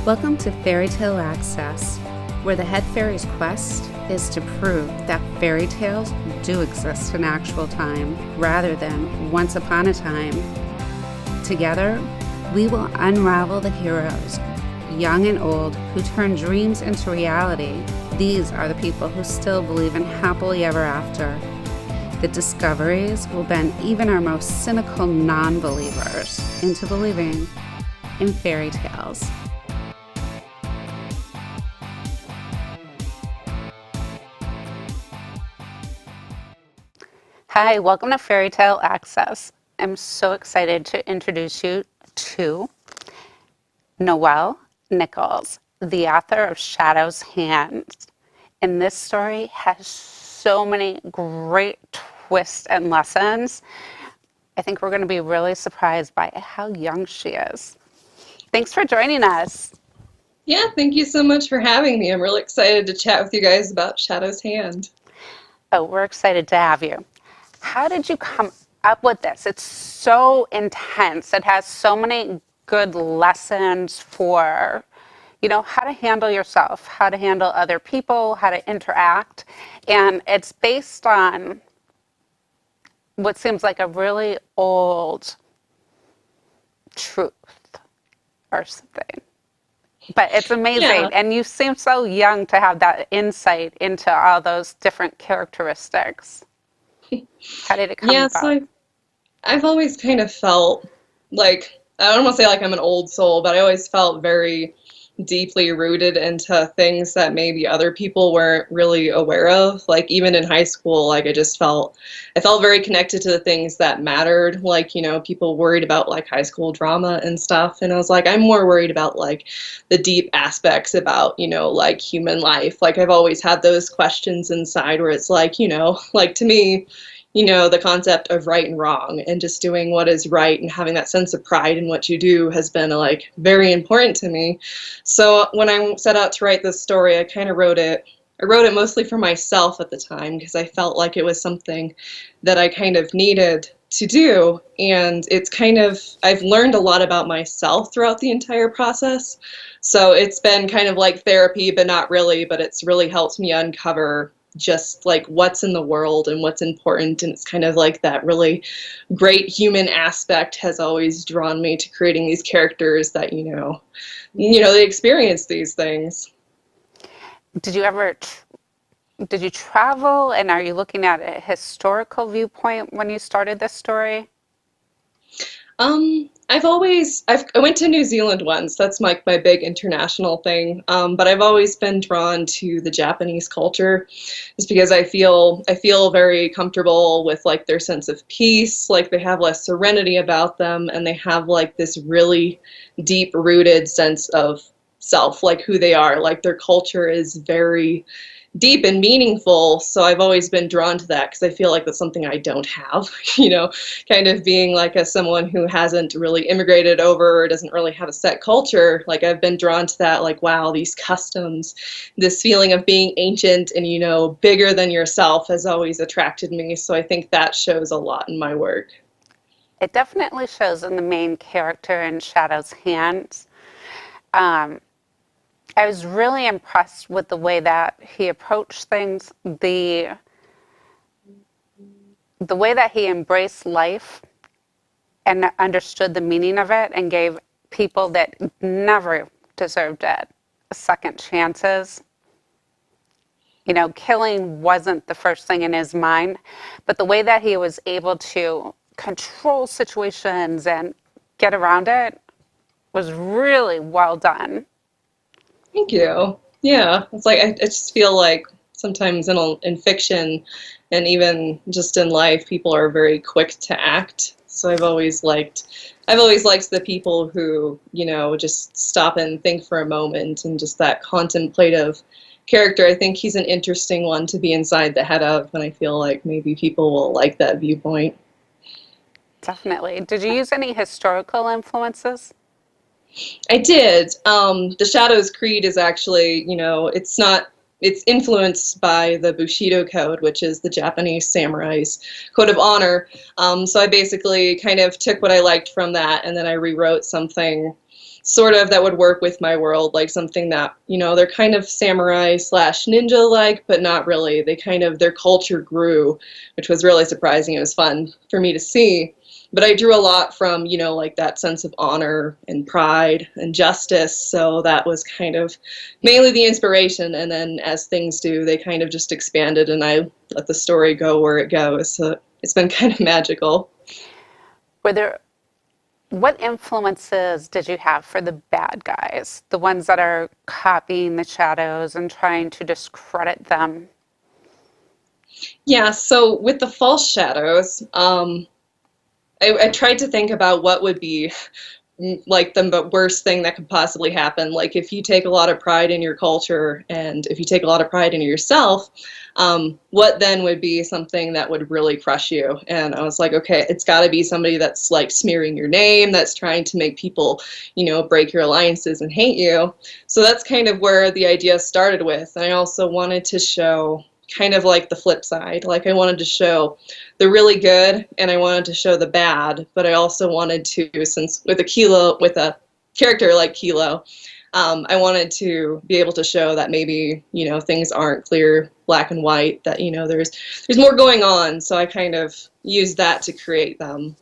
Welcome to Fairy Tale Access, where the head fairy's quest is to prove that fairy tales do exist in actual time rather than once upon a time. Together, we will unravel the heroes, young and old, who turn dreams into reality. These are the people who still believe in happily ever after. The discoveries will bend even our most cynical non-believers into believing in fairy tales. Hi, welcome to Fairy Tale Access. I'm so excited to introduce you to Noelle Nichols, the author of Shadow's Hand. And this story has so many great twists and lessons. I think we're going to be really surprised by how young she is. Thanks for joining us. Yeah, thank you so much for having me. I'm really excited to chat with you guys about Shadow's Hand. Oh, we're excited to have you. How did you come up with this? It's so intense. It has so many good lessons for, how to handle yourself, how to handle other people, how to interact. And it's based on what seems like a really old truth or something. But it's amazing. Yeah. And you seem so young to have that insight into all those different characteristics. How did it come about? So I've always kind of felt like, I don't want to say like I'm an old soul, but I always felt very deeply rooted into things that maybe other people weren't really aware of. Like even in high school, like I felt very connected to the things that mattered. Like, people worried about like high school drama and stuff. And I was like, I'm more worried about like the deep aspects about, like human life. Like I've always had those questions inside where it's like, like to me, the concept of right and wrong and just doing what is right and having that sense of pride in what you do has been like very important to me. So when I set out to write this story, I wrote it mostly for myself at the time because I felt like it was something that I kind of needed to do. And I've learned a lot about myself throughout the entire process. So it's been kind of like therapy, but not really, but it's really helped me uncover just like what's in the world and what's important. And it's kind of like that really great human aspect has always drawn me to creating these characters that, they experience these things. Did you travel, and are you looking at a historical viewpoint when you started this story? I went to New Zealand once. That's like my big international thing. But I've always been drawn to the Japanese culture just because I feel very comfortable with like their sense of peace. Like they have less serenity about them and they have like this really deep rooted sense of self, like who they are. Like their culture is very deep and meaningful, so I've always been drawn to that because I feel like that's something I don't have, kind of being like someone who hasn't really immigrated over or doesn't really have a set culture. Like I've been drawn to that, like, wow, these customs, this feeling of being ancient and, bigger than yourself has always attracted me. So I think that shows a lot in my work. It definitely shows in the main character in Shadow's Hand. I was really impressed with the way that he approached things, the way that he embraced life and understood the meaning of it and gave people that never deserved it second chances. Killing wasn't the first thing in his mind, but the way that he was able to control situations and get around it was really well done. Thank you. Yeah, it's like I just feel like sometimes in fiction and even just in life, people are very quick to act. So I've always liked the people who, just stop and think for a moment and just that contemplative character. I think he's an interesting one to be inside the head of, and I feel like maybe people will like that viewpoint. Definitely. Did you use any historical influences? I did. The Shadow's Creed is actually, it's influenced by the Bushido Code, which is the Japanese samurai's code of honor. So I basically kind of took what I liked from that and then I rewrote something sort of that would work with my world, like something that, you know, they're kind of samurai slash ninja like, but not really. They kind of, their culture grew, which was really surprising. It was fun for me to see. But I drew a lot from, you know, like that sense of honor and pride and justice. So that was kind of mainly the inspiration. And then as things do, they kind of just expanded and I let the story go where it goes. So it's been kind of magical. Were there, what influences did you have for the bad guys, the ones that are copying the shadows and trying to discredit them? Yeah, so with the false shadows, I tried to think about what would be like the worst thing that could possibly happen. Like if you take a lot of pride in your culture and if you take a lot of pride in yourself, what then would be something that would really crush you? And I was like, okay, it's got to be somebody that's like smearing your name, that's trying to make people, you know, break your alliances and hate you. So that's kind of where the idea started with. And I also wanted to show kind of like the flip side. Like I wanted to show the really good and I wanted to show the bad, but I also wanted to, since with a character like Kilo, I wanted to be able to show that maybe, you know, things aren't clear, black and white, that, you know, there's more going on. So I kind of used that to create them.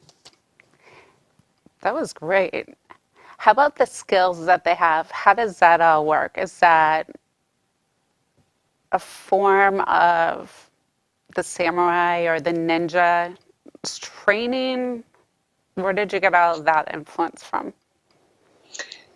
That was great. How about the skills that they have? How does that all work? Is that a form of the samurai or the ninja training? Where did you get all of that influence from?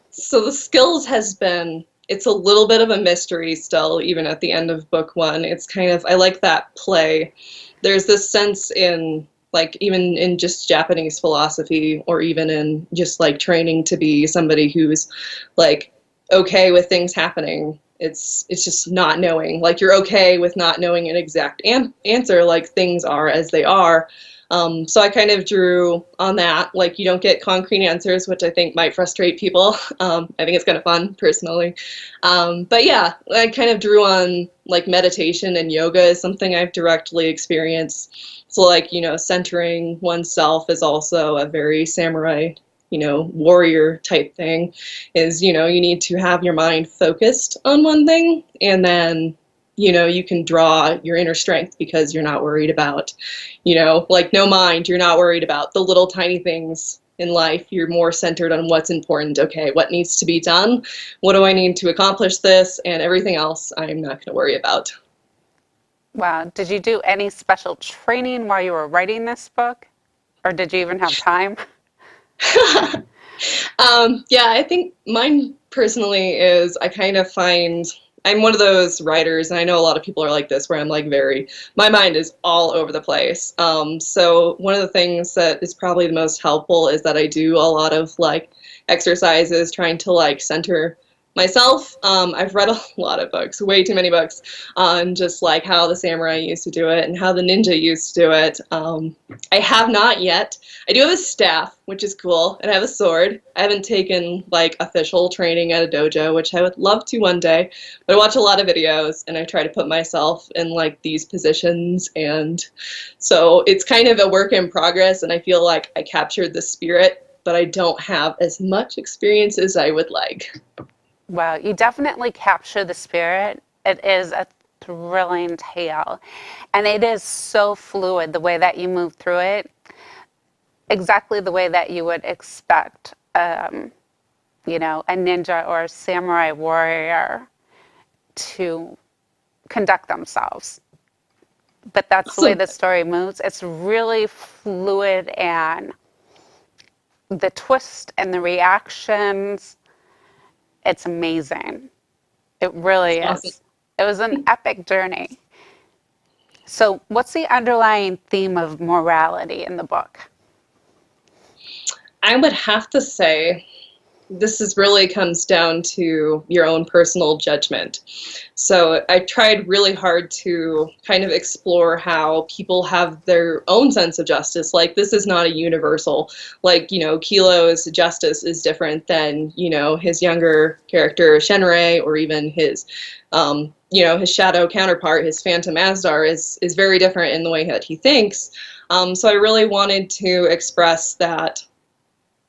So the skills has been, it's a little bit of a mystery still, even at the end of book one. It's kind of, I like that play. There's this sense in, like, even in just Japanese philosophy, or even in just like training to be somebody who's like okay with things happening. It's just not knowing, like you're okay with not knowing an exact answer, like things are as they are. So I kind of drew on that, like you don't get concrete answers, which I think might frustrate people. I think it's kind of fun personally. But yeah, I kind of drew on like meditation and yoga is something I've directly experienced. So like, you know, centering oneself is also a very samurai, you know, warrior type thing, is, you know, you need to have your mind focused on one thing, and then, you know, you can draw your inner strength because you're not worried about, you know, like no mind, you're not worried about the little tiny things in life. You're more centered on what's important. Okay, what needs to be done? What do I need to accomplish this? And everything else I'm not going to worry about. Wow. Did you do any special training while you were writing this book? Or did you even have time? Yeah, I think mine personally is I kind of find I'm one of those writers, and I know a lot of people are like this, where I'm like my mind is all over the place. So one of the things that is probably the most helpful is that I do a lot of like exercises trying to like center myself. I've read a lot of books, way too many books, on just like how the samurai used to do it and how the ninja used to do it. I have not yet. I do have a staff, which is cool, and I have a sword. I haven't taken like official training at a dojo, which I would love to one day, but I watch a lot of videos and I try to put myself in like these positions, and so it's kind of a work in progress, and I feel like I captured the spirit, but I don't have as much experience as I would like. Wow, you definitely capture the spirit. It is a thrilling tale. And it is so fluid, the way that you move through it. Exactly the way that you would expect, you know, a ninja or a samurai warrior to conduct themselves. But that's the way the story moves. It's really fluid, and the twist and the reactions, it's amazing. It really is. It was an epic journey. So what's the underlying theme of morality in the book? I would have to say really comes down to your own personal judgment. So I tried really hard to kind of explore how people have their own sense of justice. Like, this is not a universal, like, you know, Kilo's justice is different than, you know, his younger character Shenrei, or even his you know, his shadow counterpart, his Phantom Asdar, is very different in the way that he thinks. So I really wanted to express that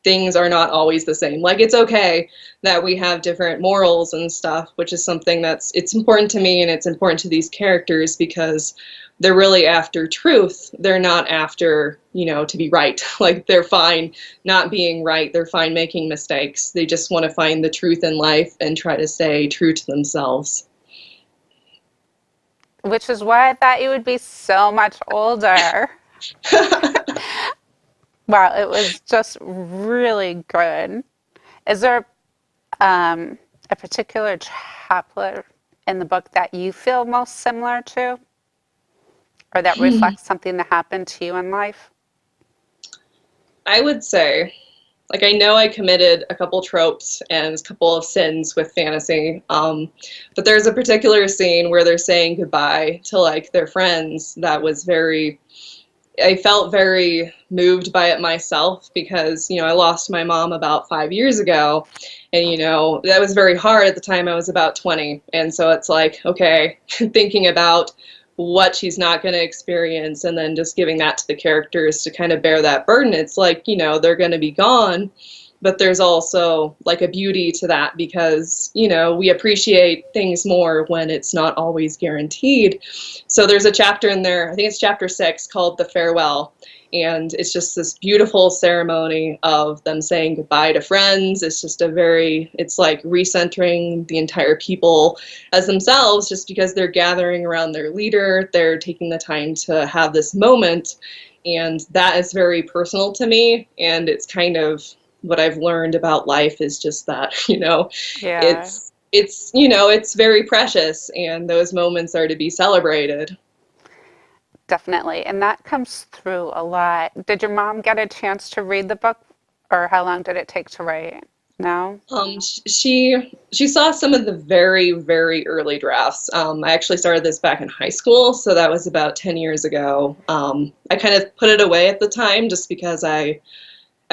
things are not always the same. Like, it's okay that we have different morals and stuff, which is something it's important to me and it's important to these characters because they're really after truth. They're not after, to be right. Like, they're fine not being right. They're fine making mistakes. They just want to find the truth in life and try to stay true to themselves. Which is why I thought you would be so much older. Wow, it was just really good. Is there a particular chapter in the book that you feel most similar to? Or that reflects something that happened to you in life? I would say, like, I know I committed a couple tropes and a couple of sins with fantasy, but there's a particular scene where they're saying goodbye to, like, their friends that was I felt very moved by it myself because, I lost my mom about 5 years ago, and, that was very hard at the time. I was about 20, and so it's like, okay, thinking about what she's not going to experience and then just giving that to the characters to kind of bear that burden. It's like, they're going to be gone, but there's also like a beauty to that because, we appreciate things more when it's not always guaranteed. So there's a chapter in there, I think it's chapter 6, called The Farewell. And it's just this beautiful ceremony of them saying goodbye to friends. It's just it's like recentering the entire people as themselves just because they're gathering around their leader. They're taking the time to have this moment. And that is very personal to me. And it's kind of what I've learned about life is just that, Yeah. it's very precious and those moments are to be celebrated. Definitely. And that comes through a lot. Did your mom get a chance to read the book, or how long did it take to write? No? She saw some of the very, very early drafts. I actually started this back in high school, so that was about 10 years ago. I kind of put it away at the time just because I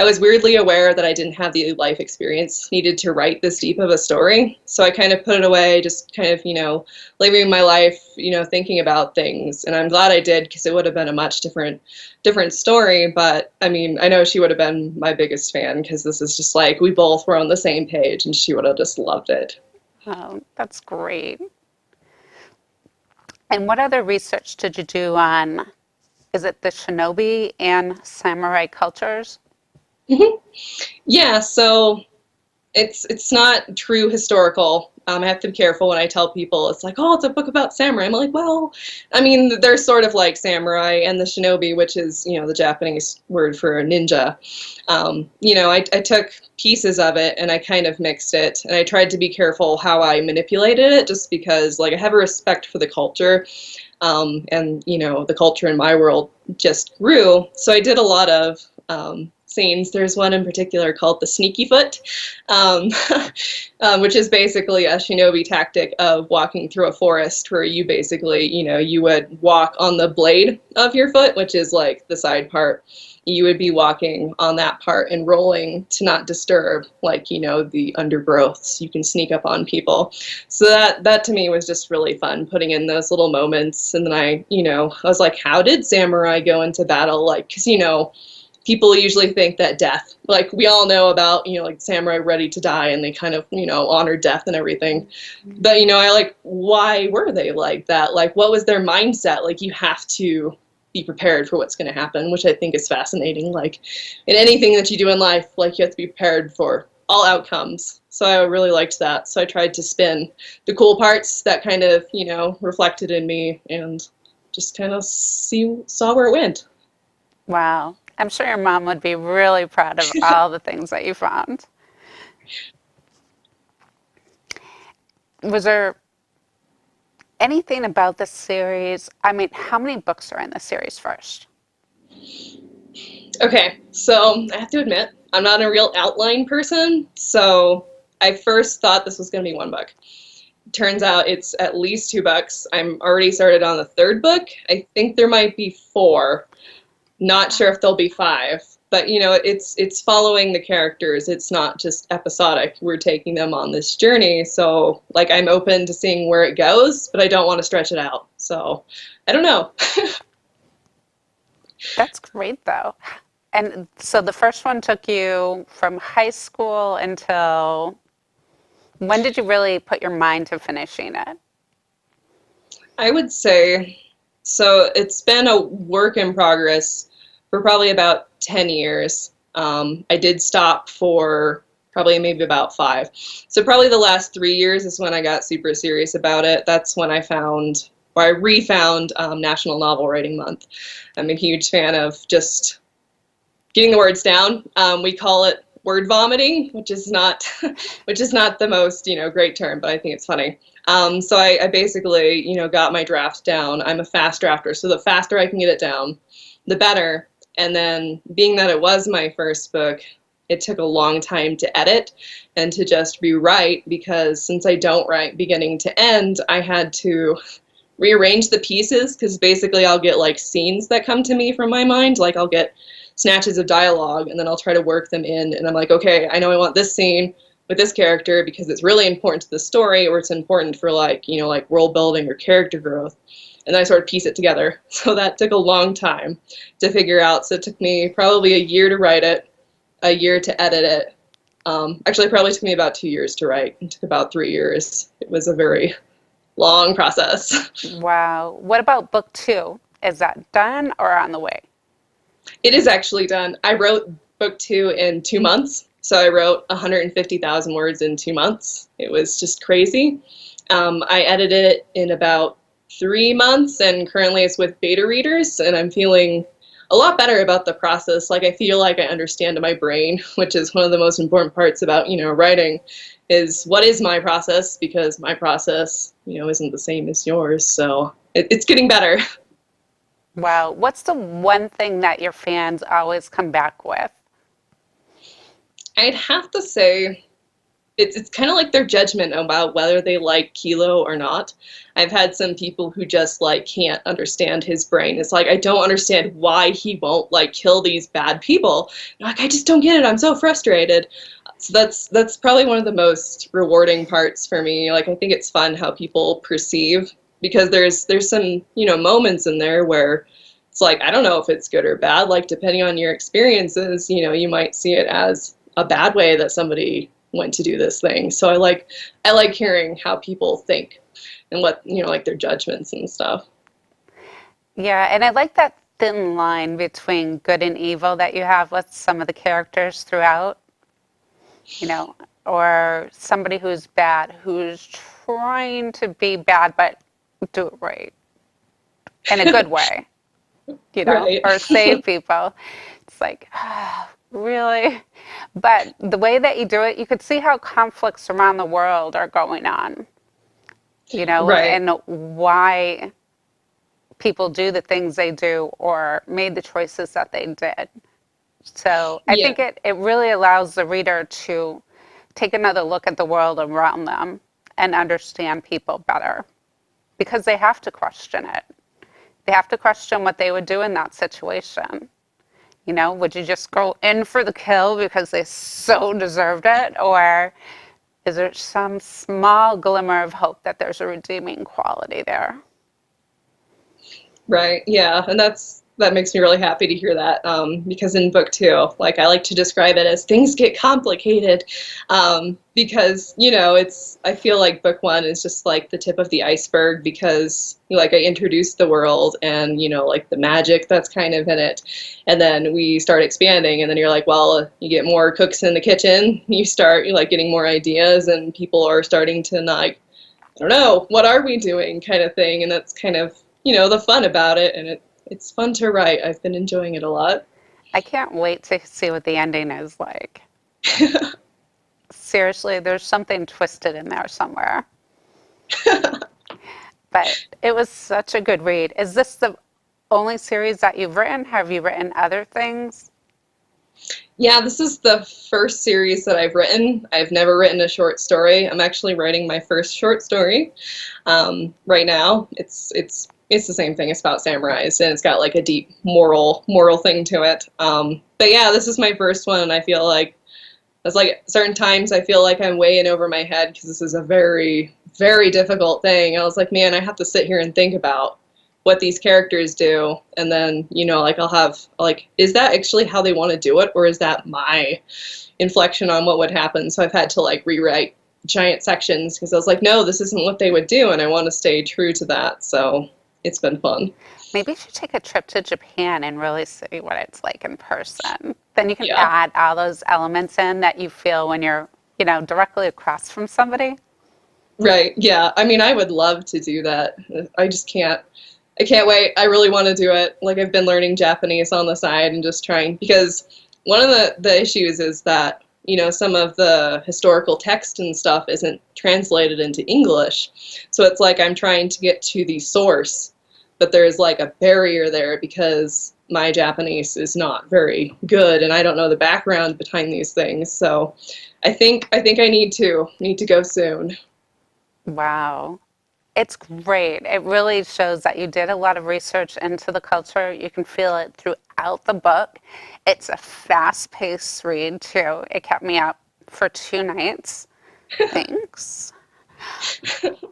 was weirdly aware that I didn't have the life experience needed to write this deep of a story. So I kind of put it away, just kind of, living my life, thinking about things. And I'm glad I did because it would have been a much different story. But I mean, I know she would have been my biggest fan because this is just like we both were on the same page and she would have just loved it. Oh, that's great. And what other research did you do on, is it the shinobi and samurai cultures? Mm-hmm. Yeah, so it's not true historical. I have to be careful when I tell people it's like, oh, it's a book about samurai. I'm like, well, I mean, they're sort of like samurai and the shinobi, which is, the Japanese word for a ninja. I took pieces of it and I kind of mixed it and I tried to be careful how I manipulated it just because, like, I have a respect for the culture. And, the culture in my world just grew. So I did a lot of scenes. There's one in particular called the sneaky foot, which is basically a shinobi tactic of walking through a forest where you basically, you would walk on the blade of your foot, which is like the side part. You would be walking on that part and rolling to not disturb, like, the undergrowth, so you can sneak up on people. So that to me was just really fun, putting in those little moments. And then I was like, how did samurai go into battle? Like, because, people usually think that death, like we all know about, like samurai ready to die and they kind of, honor death and everything. But, I like, why were they like that? Like, what was their mindset? Like, you have to be prepared for what's going to happen, which I think is fascinating. Like, in anything that you do in life, like, you have to be prepared for all outcomes. So I really liked that. So I tried to spin the cool parts that kind of, reflected in me and just kind of saw where it went. Wow. I'm sure your mom would be really proud of all the things that you found. Was there anything about the series? I mean, how many books are in the series first? Okay, so I have to admit, I'm not a real outline person, so I first thought this was going to be one book. Turns out it's at least 2 books. I'm already started on the 3rd book. I think there might be 4. Not sure if there'll be 5, but it's following the characters. It's not just episodic. We're taking them on this journey. So, like, I'm open to seeing where it goes, but I don't want to stretch it out. So, I don't know. That's great, though. And so the first one took you from high school until when did you really put your mind to finishing it? I would say, so it's been a work in progress for probably about 10 years. I did stop for probably maybe about 5. So probably the last 3 years is when I got super serious about it. That's when I found, or I refound National Novel Writing Month. I'm a huge fan of just getting the words down. We call it word vomiting, which is not, which is not the most, great term, but I think it's funny. So I basically, got my draft down. I'm a fast drafter, so the faster I can get it down, the better. And then being that it was my first book, it took a long time to edit and to just rewrite, because since I don't write beginning to end, I had to rearrange the pieces, because basically I'll get like scenes that come to me from my mind. Like I'll get snatches of dialogue and then I'll try to work them in, and I'm like, okay, I know I want this scene with this character because it's really important to the story, or it's important for like world building or character growth, and then I sort of piece it together. So that took a long time to figure out. So it took me probably a year to write it, a year to edit it. Actually, it probably took me about 2 years to write. It took about 3 years. It was a very long process. Wow. What about book 2? Is that done or on the way? It is actually done. I wrote book 2 in 2 months. So I wrote 150,000 words in 2 months. It was just crazy. I edited it in about 3 months, and currently it's with beta readers, and I'm feeling a lot better about the process. Like I feel like I understand my brain, which is one of the most important parts about, writing, is what is my process, because my process, isn't the same as yours. So it's getting better. Wow. What's the one thing that your fans always come back with? I'd have to say it's kind of like their judgment about whether they like Kilo or not. I've had some people who just like can't understand his brain. It's like, I don't understand why he won't like kill these bad people. Like, I just don't get it. I'm so frustrated. So that's probably one of the most rewarding parts for me. Like, I think it's fun how people perceive, because there's some, moments in there where it's like, I don't know if it's good or bad. Like, depending on your experiences, you might see it as a bad way that somebody went to do this thing. So I like hearing how people think and what, like their judgments and stuff. Yeah, and I like that thin line between good and evil that you have with some of the characters throughout, or somebody who's bad, who's trying to be bad, but do it right in a good way, Right. or save people. It's like, really? But the way that you do it, you could see how conflicts around the world are going on, Right. and why people do the things they do or made the choices that they did. So I think it really allows the reader to take another look at the world around them and understand people better, because they have to question it. They have to question what they would do in that situation. Would you just go in for the kill because they so deserved it? Or is there some small glimmer of hope that there's a redeeming quality there? Right. Yeah. And that makes me really happy to hear that, because in book 2, like I like to describe it as things get complicated, because, I feel like book 1 is just like the tip of the iceberg, because like I introduced the world and, like the magic that's kind of in it. And then we start expanding, and then you're like, well, you get more cooks in the kitchen. You start like getting more ideas, and people are starting to like, I don't know, what are we doing kind of thing. And that's kind of, the fun about it. And it's fun to write. I've been enjoying it a lot. I can't wait to see what the ending is like. Seriously, there's something twisted in there somewhere. But it was such a good read. Is this the only series that you've written? Have you written other things? Yeah, this is the first series that I've written. I've never written a short story. I'm actually writing my first short story right now. It's the same thing. It's about samurais, and it's got like a deep moral thing to it. But yeah, this is my first one, and I feel like it's like certain times I feel like I'm way in over my head, because this is a very, very difficult thing. And I was like, man, I have to sit here and think about what these characters do, and then, like I'll have like, is that actually how they want to do it, or is that my inflection on what would happen? So I've had to like rewrite giant sections because I was like, no, this isn't what they would do, and I want to stay true to that. So it's been fun. Maybe you should take a trip to Japan and really see what it's like in person. Then you can Yeah. add all those elements in that you feel when you're, directly across from somebody. Right. Yeah. I mean, I would love to do that. I just can't. I can't wait. I really want to do it. Like, I've been learning Japanese on the side and just trying, because one of the issues is that, some of the historical text and stuff isn't translated into English. So it's like I'm trying to get to the source, but there's like a barrier there because my Japanese is not very good and I don't know the background behind these things. So I think I need to go soon. Wow. It's great. It really shows that you did a lot of research into the culture. You can feel it throughout the book. It's a fast-paced read, too. It kept me up for 2 nights. Thanks.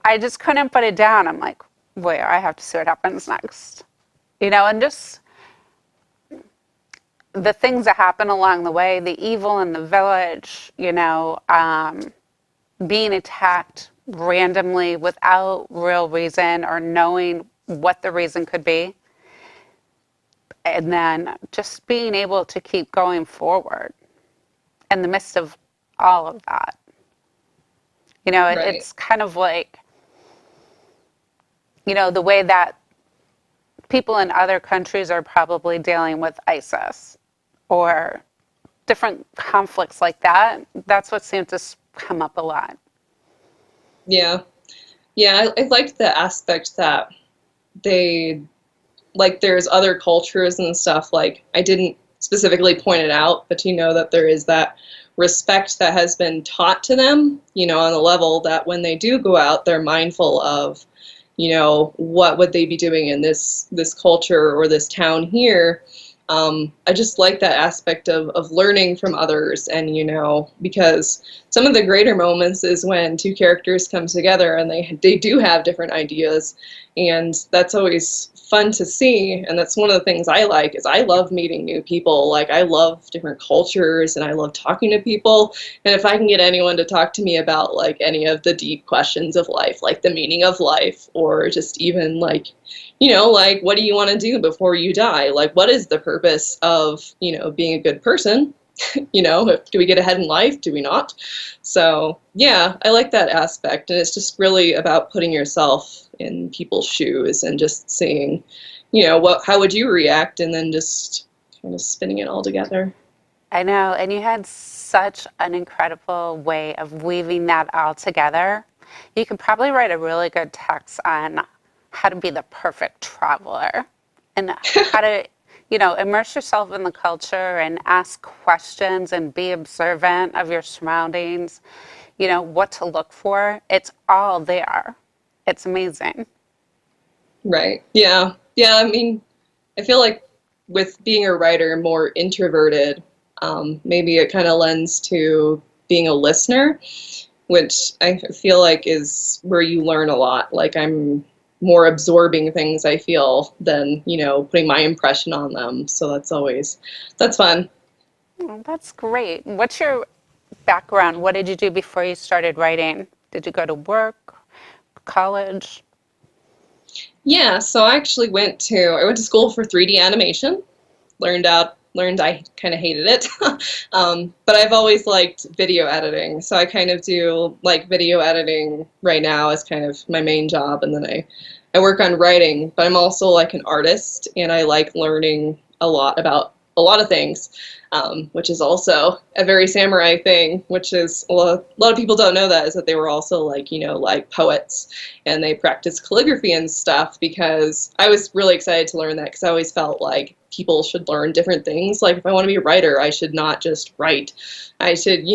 I just couldn't put it down. I'm like, wait, I have to see what happens next. And just the things that happen along the way, the evil in the village, being attacked randomly without real reason or knowing what the reason could be. And then just being able to keep going forward in the midst of all of that. Right. It's kind of like, the way that people in other countries are probably dealing with ISIS or different conflicts like that. That's what seems to come up a lot. Yeah. Yeah, I liked the aspect that they, like, there's other cultures and stuff. Like, I didn't specifically point it out, but that there is that respect that has been taught to them, on the level that when they do go out, they're mindful of, what would they be doing in this culture or this town here. I just like that aspect of learning from others, and because some of the greater moments is when two characters come together and they do have different ideas, and that's always fun to see. And that's one of the things I like, is I love meeting new people. Like, I love different cultures and I love talking to people, and if I can get anyone to talk to me about like any of the deep questions of life, like the meaning of life, or just even like, like, what do you want to do before you die? Like, what is the purpose of, being a good person? Do we get ahead in life? Do we not? So, yeah, I like that aspect. And it's just really about putting yourself in people's shoes and just seeing, how would you react? And then just kind of spinning it all together. I know. And you had such an incredible way of weaving that all together. You could probably write a really good text on how to be the perfect traveler and how to, immerse yourself in the culture and ask questions and be observant of your surroundings, what to look for. It's all there. It's amazing. Right. Yeah. Yeah. I mean, I feel like with being a writer more introverted, maybe it kind of lends to being a listener, which I feel like is where you learn a lot. Like, I'm more absorbing things, I feel, than, putting my impression on them. So that's fun. Well, that's great. What's your background? What did you do before you started writing? Did you go to work, college? Yeah, so I went to school for 3D animation. Learned I kind of hated it. But I've always liked video editing. So I kind of do like video editing right now as kind of my main job, and then I work on writing, but I'm also like an artist, and I like learning a lot about a lot of things, which is also a very samurai thing, which is a lot of people don't know that, is that they were also like, like poets, and they practiced calligraphy and stuff, because I was really excited to learn that, because I always felt like people should learn different things. Like, if I want to be a writer, I should not just write. I should,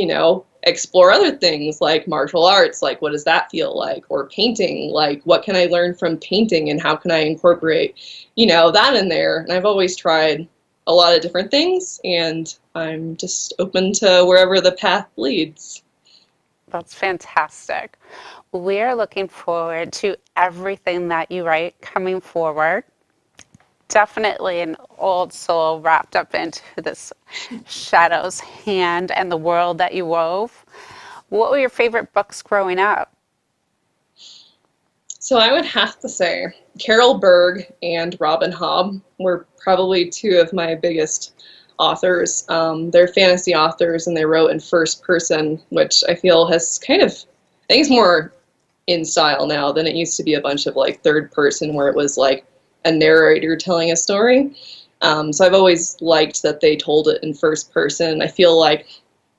explore other things like martial arts, like what does that feel like, or painting, like what can I learn from painting and how can I incorporate, that in there. And I've always tried a lot of different things, and I'm just open to wherever the path leads. That's fantastic. We're looking forward to everything that you write coming forward. definitely an old soul wrapped up into this shadow's hand and the world that you wove. What were your favorite books growing up? So I would have to say Carol Berg and Robin Hobb were probably two of my biggest authors. They're fantasy authors and they wrote in first person, which I feel has kind of, I think it's more in style now than it used to be a bunch of like third person where it was like a narrator telling a story. So I've always liked that they told it in first person. I feel like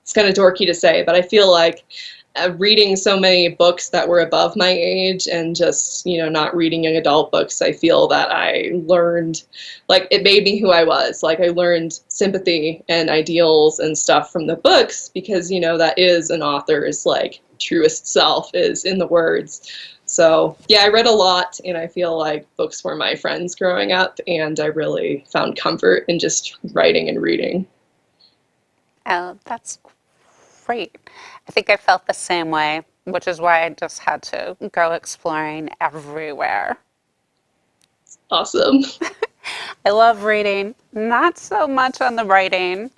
it's kind of dorky to say, but I feel like reading so many books that were above my age and just, not reading young adult books, I feel that I learned, like, it made me who I was. Like, I learned sympathy and ideals and stuff from the books because, that is an author's, like, truest self is in the words. So, yeah, I read a lot, and I feel like books were my friends growing up, and I really found comfort in just writing and reading. Oh, that's great. I think I felt the same way, which is why I just had to go exploring everywhere. Awesome. I love reading, not so much on the writing,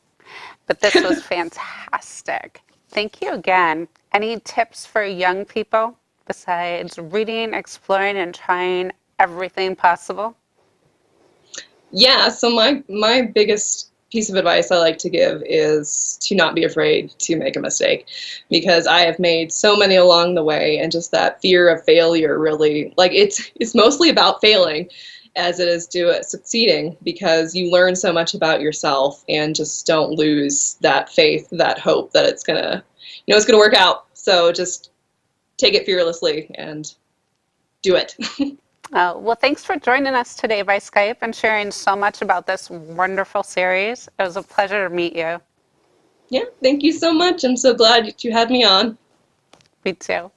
but this was fantastic. Thank you again. Any tips for young people besides reading, exploring, and trying everything possible? Yeah, so my biggest piece of advice I like to give is to not be afraid to make a mistake, because I have made so many along the way, and just that fear of failure really, like, it's mostly about failing as it is to succeeding, because you learn so much about yourself, and just don't lose that faith, that hope that it's gonna, it's gonna work out. So just take it fearlessly and do it. Well, thanks for joining us today by Skype and sharing so much about this wonderful series. It was a pleasure to meet you. Yeah, thank you so much. I'm so glad that you had me on. Me too.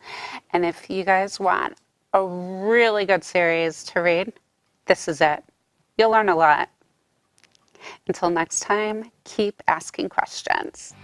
And if you guys want a really good series to read, this is it. You'll learn a lot. Until next time, keep asking questions.